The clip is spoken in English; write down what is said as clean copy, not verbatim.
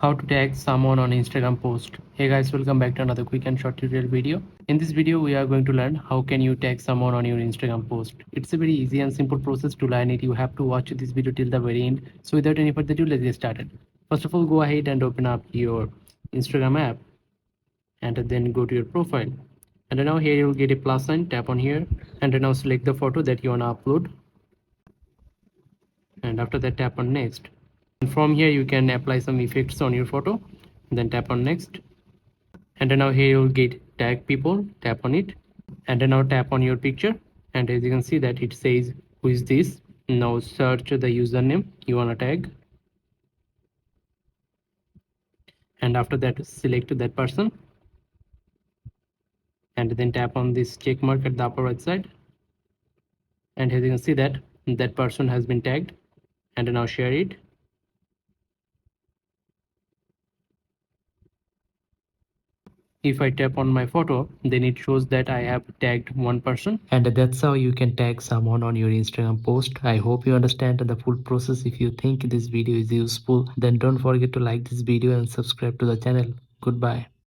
How to tag someone on Instagram post. Hey guys, welcome back to another quick and short tutorial video. In this video we are going to learn how can you tag someone on your Instagram post. It's a very easy and simple process to learn it. You have to watch this video till the very end. So without any further ado, let's get started. First of all, go ahead and open up your Instagram app and then go to your profile. And now here you'll get a plus sign, tap on here and now select the photo that you want to upload, and after that tap on next. And from here you can apply some effects on your photo, then tap on next. And now here you'll get tag people, tap on it and now tap on your picture, and as you can see that it says who is this. Now search the username you want to tag, and after that select that person and then tap on this check mark at the upper right side, and as you can see that that person has been tagged, and now share it. If I tap on my photo, then it shows that I have tagged one person, and that's how you can tag someone on your Instagram post. I hope you understand the full process. If you think this video is useful, then don't forget to like this video and subscribe to the channel. Goodbye.